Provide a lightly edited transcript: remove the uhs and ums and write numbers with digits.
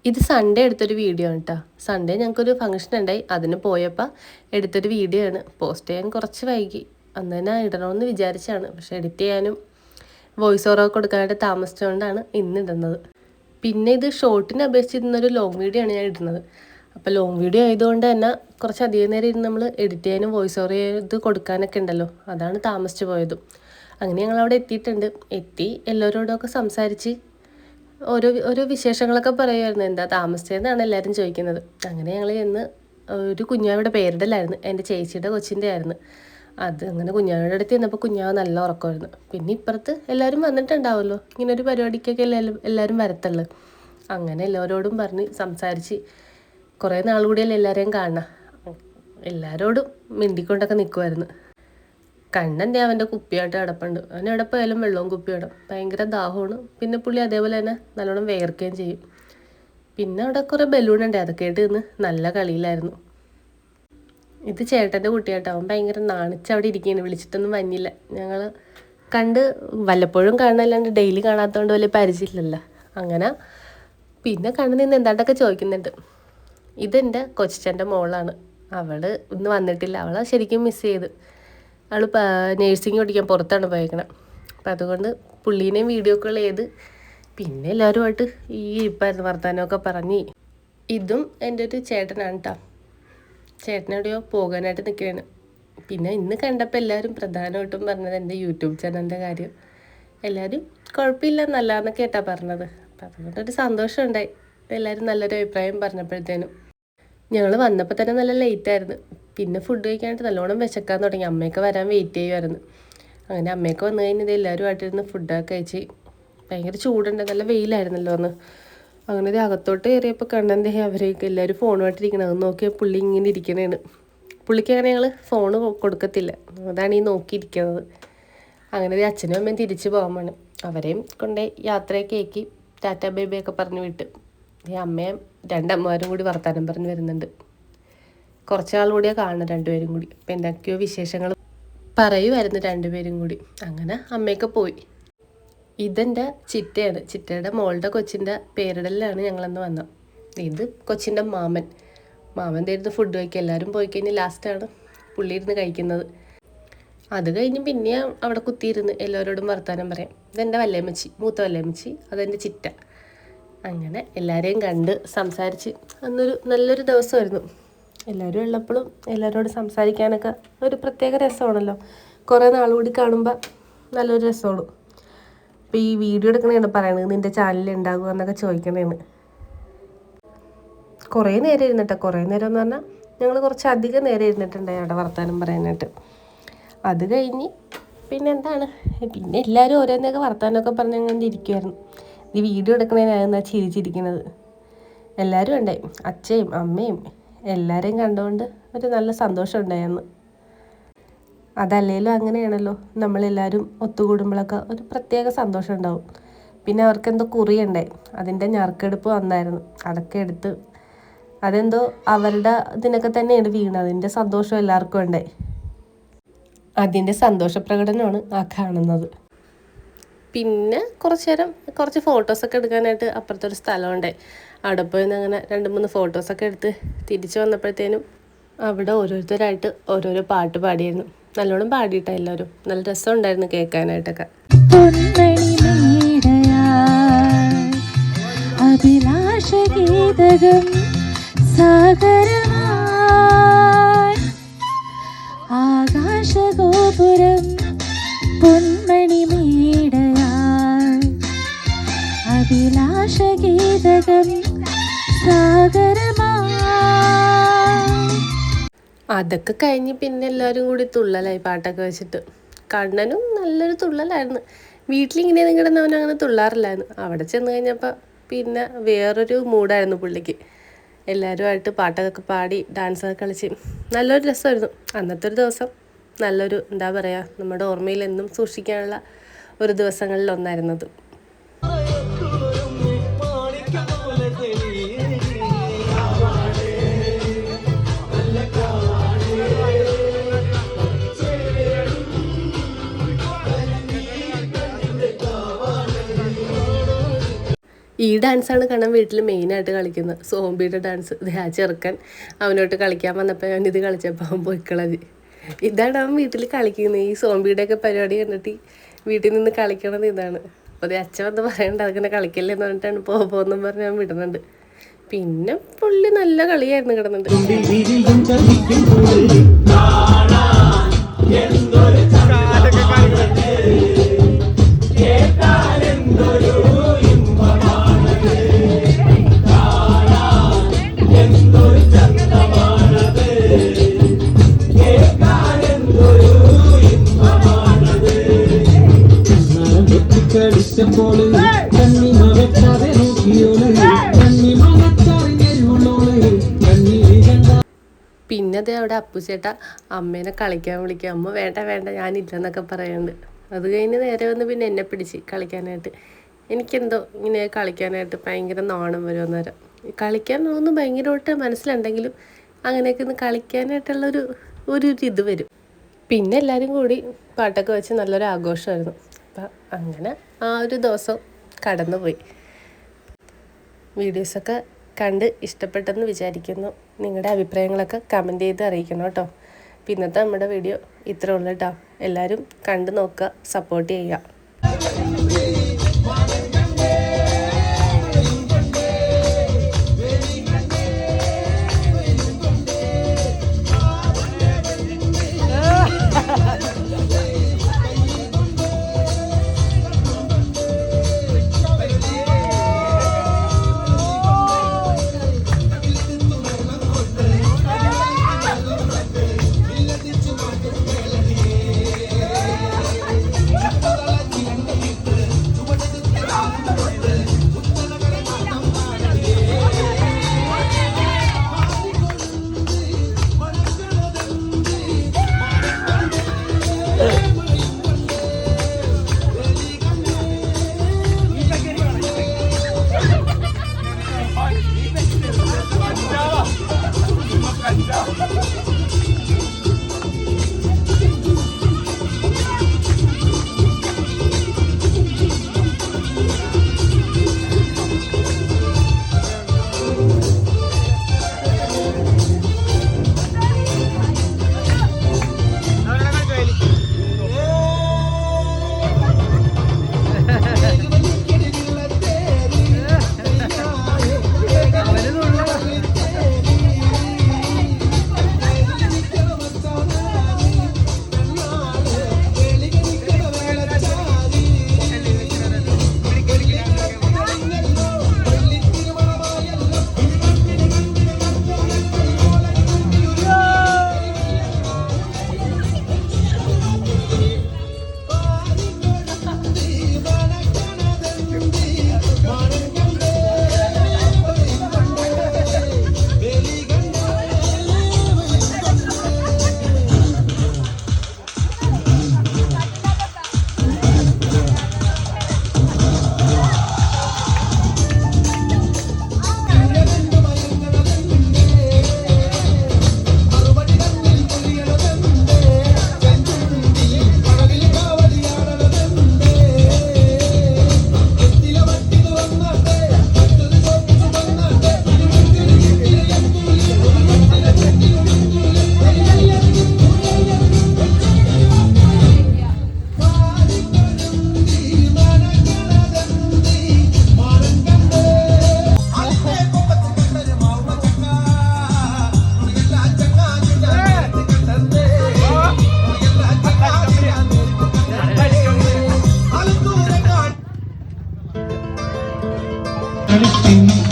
ഇത് സൺഡേ എടുത്തൊരു വീഡിയോ ആണ് കേട്ടോ. സൺഡേ ഞങ്ങൾക്കൊരു ഫംഗ്ഷൻ ഉണ്ടായി, അതിന് പോയപ്പോൾ എടുത്തൊരു വീഡിയോ ആണ്. പോസ്റ്റ് ചെയ്യാൻ കുറച്ച് വൈകി, അന്ന് തന്നെ ഇടണമെന്ന് വിചാരിച്ചാണ്. പക്ഷെ എഡിറ്റ് ചെയ്യാനും വോയിസ് ഓവറൊക്കെ കൊടുക്കാനായിട്ട് താമസിച്ചുകൊണ്ടാണ് ഇന്ന് ഇടുന്നത്. പിന്നെ ഇത് ഷോർട്ടിനെ അപേക്ഷിച്ചിരുന്നൊരു ലോങ് വീഡിയോ ആണ് ഞാൻ ഇടുന്നത്. അപ്പോൾ ലോങ് വീഡിയോ ആയതുകൊണ്ട് തന്നെ കുറച്ച് അധികം നേരം ഇരുന്ന് നമ്മൾ എഡിറ്റ് ചെയ്യാനും വോയിസ് ഓവർ ചെയ്ത് കൊടുക്കാനൊക്കെ ഉണ്ടല്ലോ, അതാണ് താമസിച്ച് പോയതും. അങ്ങനെ ഞങ്ങളവിടെ എത്തിയിട്ടുണ്ട്. എല്ലാവരോടൊക്കെ സംസാരിച്ച് ഓരോ വിശേഷങ്ങളൊക്കെ പറയുമായിരുന്നു. എന്താ താമസിച്ചതെന്നാണ് എല്ലാവരും ചോദിക്കുന്നത്. അങ്ങനെ ഞങ്ങൾ ചെന്ന് ഒരു കുഞ്ഞാവിടെ പേരിടലായിരുന്നു, എൻ്റെ ചേച്ചിയുടെ കൊച്ചിൻ്റെ ആയിരുന്നു അത്. അങ്ങനെ കുഞ്ഞാവിടെ അടുത്ത് ചെന്നപ്പോൾ കുഞ്ഞാവ് നല്ല ഉറക്കമായിരുന്നു. പിന്നെ ഇപ്പുറത്ത് എല്ലാവരും വന്നിട്ടുണ്ടാവുമല്ലോ, ഇങ്ങനെ ഒരു പരിപാടിക്കൊക്കെ എല്ലാവരും വരത്തുള്ളൂ. അങ്ങനെ എല്ലാവരോടും പറഞ്ഞ് സംസാരിച്ച് കുറേ നാൾ കൂടിയല്ലേ എല്ലാവരെയും കാണാം. എല്ലാവരോടും മിണ്ടിക്കൊണ്ടൊക്കെ നിൽക്കുമായിരുന്നു. കണ്ണൻ്റെ അവൻ്റെ കുപ്പിയായിട്ട് കിടപ്പുണ്ട്. അവൻ എവിടെ പോയാലും വെള്ളവും കുപ്പിയിടും. ഭയങ്കര ദാഹമാണ്. പിന്നെ പുള്ളി അതേപോലെ തന്നെ നല്ലോണം വേർക്കുകയും ചെയ്യും. പിന്നെ അവിടെ കുറേ ബലൂണുണ്ട്, അതൊക്കെ ആയിട്ട് നിന്ന് നല്ല കളിയിലായിരുന്നു. ഇത് ചേട്ടൻ്റെ കുട്ടിയായിട്ട്, അവൻ ഭയങ്കര നാണിച്ച് അവിടെ ഇരിക്കുകയാണ്, വിളിച്ചിട്ടൊന്നും വന്നില്ല. ഞങ്ങൾ കണ്ട് വല്ലപ്പോഴും കാണാനല്ലാണ്ട് ഡെയിലി കാണാത്തതുകൊണ്ട് വലിയ പരിചയമില്ലല്ലോ. അങ്ങനെ പിന്നെ കണ്ടു നിന്ന് എന്താണ്ടൊക്കെ ചോദിക്കുന്നുണ്ട്. ഇതെൻ്റെ കൊച്ചൻ്റെ മോളാണ്, അവൾ ഇന്ന് വന്നിട്ടില്ല. അവളെ ശരിക്കും മിസ് ചെയ്ത്. അവൾ നേഴ്സിംഗ് പഠിക്കാൻ പുറത്താണ് പോയേക്കണം. അപ്പം അതുകൊണ്ട് പുള്ളീനെയും വീഡിയോ കോൾ ചെയ്ത് പിന്നെ എല്ലാവരുമായിട്ട് ഈ ഇരിപ്പായിരുന്നു, വർത്തമാനമൊക്കെ പറഞ്ഞ്. ഇതും എൻ്റെ ഒരു ചേട്ടനാണ് കേട്ടോ. ചേട്ടനെവിടെയോ പോകാനായിട്ട് നിൽക്കുകയാണ്. പിന്നെ ഇന്ന് കണ്ടപ്പോൾ എല്ലാവരും പ്രധാനമായിട്ടും പറഞ്ഞത് എൻ്റെ യൂട്യൂബ് ചാനലിൻ്റെ കാര്യം. എല്ലാവരും കുഴപ്പമില്ല നല്ലതെന്നൊക്കെ കേട്ടാ പറഞ്ഞത്. അപ്പം അതുകൊണ്ടൊരു സന്തോഷം ഉണ്ടായി, എല്ലാവരും നല്ലൊരു അഭിപ്രായം പറഞ്ഞപ്പോഴത്തേനും. ഞങ്ങൾ വന്നപ്പോൾ തന്നെ നല്ല ലേറ്റായിരുന്നു. പിന്നെ ഫുഡ് കഴിക്കാനായിട്ട് നല്ലോണം വിശക്കാൻ തുടങ്ങി. അമ്മയൊക്കെ വരാൻ വെയിറ്റ് ചെയ്യുമായിരുന്നു. അങ്ങനെ അമ്മയൊക്കെ വന്നു കഴിഞ്ഞത് എല്ലാവരുമായിട്ടിരുന്ന് ഫുഡൊക്കെ കഴിച്ച്. ഭയങ്കര ചൂടുണ്ട്, നല്ല വെയിലായിരുന്നല്ലോ അന്ന്. അങ്ങനെ ഇത് അകത്തോട്ട് കയറിയപ്പോൾ കണ്ടെന്തേ അവരെയൊക്കെ എല്ലാവരും ഫോണുമായിട്ടിരിക്കണം. അത് നോക്കിയാൽ പുള്ളി ഇങ്ങനെ ഇരിക്കണേണ്. പുള്ളിക്ക് അങ്ങനെ ഞങ്ങൾ ഫോണ് കൊടുക്കത്തില്ല, അതാണ് ഈ നോക്കിയിരിക്കുന്നത്. അങ്ങനെ അച്ഛനും അമ്മയും തിരിച്ച് പോകാൻ വേണം. അവരെയും കൊണ്ടേ യാത്രയൊക്കെ ആക്കി ടാറ്റ ബേബിയൊക്കെ പറഞ്ഞ് വിട്ട്. ഈ അമ്മയും രണ്ടമ്മമാരും കൂടി വർത്താനം പറഞ്ഞ് വരുന്നുണ്ട്. കുറച്ചാൾ കൂടിയാണ് കാണുന്നത് രണ്ടുപേരും കൂടി. അപ്പം എന്തൊക്കെയോ വിശേഷങ്ങൾ പറയുമായിരുന്നു രണ്ടുപേരും കൂടി. അങ്ങനെ അമ്മയൊക്കെ പോയി. ഇതെൻ്റെ ചിറ്റയാണ്, ചിറ്റയുടെ മോളുടെ കൊച്ചിൻ്റെ പേരിടലിലാണ് ഞങ്ങളന്ന് വന്നത്. ഇത് കൊച്ചിൻ്റെ മാമൻ തരുന്ന ഫുഡ് കഴിക്കുക. എല്ലാവരും പോയി കഴിഞ്ഞ് ലാസ്റ്റാണ് പുള്ളി ഇരുന്ന് കഴിക്കുന്നത്. അത് കഴിഞ്ഞ് പിന്നെ അവിടെ കുത്തിയിരുന്ന് എല്ലാവരോടും വർത്താനം പറയാം. ഇതെൻ്റെ വല്യമ്മച്ചി, മൂത്ത വല്യമ്മച്ചി, അതെൻ്റെ ചിറ്റ. അങ്ങനെ എല്ലാവരെയും കണ്ട് സംസാരിച്ച് അന്നൊരു നല്ലൊരു ദിവസമായിരുന്നു. എല്ലാവരും ഉള്ളപ്പോഴും എല്ലാവരോടും സംസാരിക്കാനൊക്കെ ഒരു പ്രത്യേക രസമാണല്ലോ. കുറേ നാളുകൂടി കാണുമ്പോൾ നല്ലൊരു രസമാണ്. അപ്പോൾ ഈ വീഡിയോ എടുക്കണേണ് പറയണത്, നിൻ്റെ ചാനലിൽ ഉണ്ടാകുക എന്നൊക്കെ ചോദിക്കണേണ്. കുറേ നേരം ഇരുന്നിട്ടോ, കുറേ നേരം എന്ന് പറഞ്ഞാൽ ഞങ്ങൾ കുറച്ച് അധികം നേരം ഇരുന്നിട്ടുണ്ടായി അവിടെ വർത്താനം പറയാനായിട്ട്. അത് കഴിഞ്ഞ് പിന്നെ എന്താണ്, പിന്നെ എല്ലാവരും ഓരോന്നൊക്കെ വർത്താനമൊക്കെ പറഞ്ഞ് അങ്ങനെ ഇരിക്കുമായിരുന്നു. ഈ വീഡിയോ എടുക്കണേനായിരുന്നു ചിരിച്ചിരിക്കുന്നത്. എല്ലാവരും ഉണ്ടായി, അച്ഛയും അമ്മയും എല്ലാവരെയും കണ്ടുകൊണ്ട് ഒരു നല്ല സന്തോഷം ഉണ്ടായിരുന്നു. അതല്ലേലും അങ്ങനെയാണല്ലോ, നമ്മളെല്ലാവരും ഒത്തുകൂടുമ്പോഴൊക്കെ ഒരു പ്രത്യേക സന്തോഷം ഉണ്ടാവും. പിന്നെ അവർക്കെന്തോ കുറിയുണ്ടായി, അതിൻ്റെ ഞറുക്കെടുപ്പ് വന്നായിരുന്നു. അതൊക്കെ എടുത്ത് അതെന്തോ അവരുടെ ഇതിനൊക്കെ തന്നെയാണ് വീണത്. അതിൻ്റെ സന്തോഷം എല്ലാവർക്കും ഉണ്ടായി. അതിൻ്റെ സന്തോഷപ്രകടനമാണ് ആ കാണുന്നത്. പിന്നെ കുറച്ച് ഫോട്ടോസൊക്കെ എടുക്കാനായിട്ട് അപ്പുറത്തൊരു സ്ഥലമുണ്ടായി. അവിടെ പോയി അങ്ങനെ 2-3 ഫോട്ടോസൊക്കെ എടുത്ത് തിരിച്ച് വന്നപ്പോഴത്തേനും അവിടെ ഓരോരുത്തരായിട്ട് ഓരോരോ പാട്ട് പാടിയിരുന്നു. നല്ലോണം പാടിയിട്ടാ എല്ലാവരും. നല്ല രസമുണ്ടായിരുന്നു കേൾക്കാനായിട്ടൊക്കെ. ആകാശഗോപുരം പൊന്മണി മേടയായി അഭിലാഷഗീതകം സാഗരമായി. അതൊക്കെ കഴിഞ്ഞ് പിന്നെ എല്ലാവരും കൂടി തുള്ളലായി പാട്ടൊക്കെ വെച്ചിട്ട്. കണ്ണനും നല്ലൊരു തുള്ളലായിരുന്നു. വീട്ടിലിങ്ങനെ കിടന്നവൻ അങ്ങനെ തുള്ളാറില്ലായിരുന്നു. അവിടെ ചെന്ന് കഴിഞ്ഞപ്പോൾ പിന്നെ വേറൊരു മൂഡായിരുന്നു പുള്ളിക്ക്. എല്ലാവരുമായിട്ട് പാട്ടൊക്കെ പാടി ഡാൻസൊക്കെ കളിച്ച് നല്ലൊരു രസമായിരുന്നു അന്നത്തെ ഒരു ദിവസം. നല്ലൊരു എന്താ പറയുക, നമ്മുടെ ഓർമ്മയിൽ എന്നും സൂക്ഷിക്കാനുള്ള ഒരു ദിവസങ്ങളിലൊന്നായിരുന്നത്. ഈ ഡാൻസാണ് കാണാൻ വീട്ടിൽ മെയിനായിട്ട് കളിക്കുന്നത്, സോംബിയുടെ ഡാൻസ്. ആ ചെറുക്കൻ അവനോട്ട് കളിക്കാൻ വന്നപ്പോൾ അവൻ ഇത് കളിച്ചപ്പോൾ അവൻ പോയിക്കളത്. ഇതാണ് അവൻ വീട്ടിൽ കളിക്കുന്നത്. ഈ സോംബിയുടെയൊക്കെ പരിപാടി കണ്ടിട്ട് വീട്ടിൽ നിന്ന് കളിക്കണത് ഇതാണ്. അപ്പോൾ അത് അച്ഛൻ വന്ന് പറയണ്ട അതിങ്ങനെ കളിക്കല്ലേ എന്ന് പറഞ്ഞിട്ടാണ് പോകുമെന്നും പറഞ്ഞ് അവൻ വിടുന്നുണ്ട്. പിന്നെ പുള്ളി നല്ല കളിയായിരുന്നു കിടന്നുണ്ട്. പിന്നെ അതേ അവിടെ അപ്പുചേട്ട അമ്മേനെ കളിക്കാൻ വിളിക്കുക. അമ്മ വേണ്ട വേണ്ട ഞാനില്ലെന്നൊക്കെ പറയുന്നുണ്ട്. അത് കഴിഞ്ഞ് നേരെ വന്ന് പിന്നെ എന്നെ പിടിച്ച് കളിക്കാനായിട്ട്. എനിക്കെന്തോ ഇങ്ങനെ കളിക്കാനായിട്ട് ഭയങ്കര നാണം വരും. അന്നേരം കളിക്കാൻ തോന്നുന്നു ഭയങ്കരമായിട്ട് മനസ്സിലുണ്ടെങ്കിലും അങ്ങനെയൊക്കെ ഒന്ന് കളിക്കാനായിട്ടുള്ളൊരു ഇത് വരും. പിന്നെ എല്ലാവരും കൂടി പാട്ടൊക്കെ വെച്ച് നല്ലൊരു ആഘോഷമായിരുന്നു. അപ്പം അങ്ങനെ ആ ഒരു ദിവസം കടന്നുപോയി. വീഡിയോസൊക്കെ കണ്ട് ഇഷ്ടപ്പെട്ടെന്ന് വിചാരിക്കുന്നു. നിങ്ങളുടെ അഭിപ്രായങ്ങളൊക്കെ കമൻറ്റ് ചെയ്ത് അറിയിക്കണം കേട്ടോ. പിന്നത്തെ നമ്മുടെ വീഡിയോ ഇത്രേ ഉള്ളൂ കേട്ടോ. എല്ലാവരും കണ്ടു നോക്കുക, സപ്പോർട്ട് ചെയ്യുക. Everything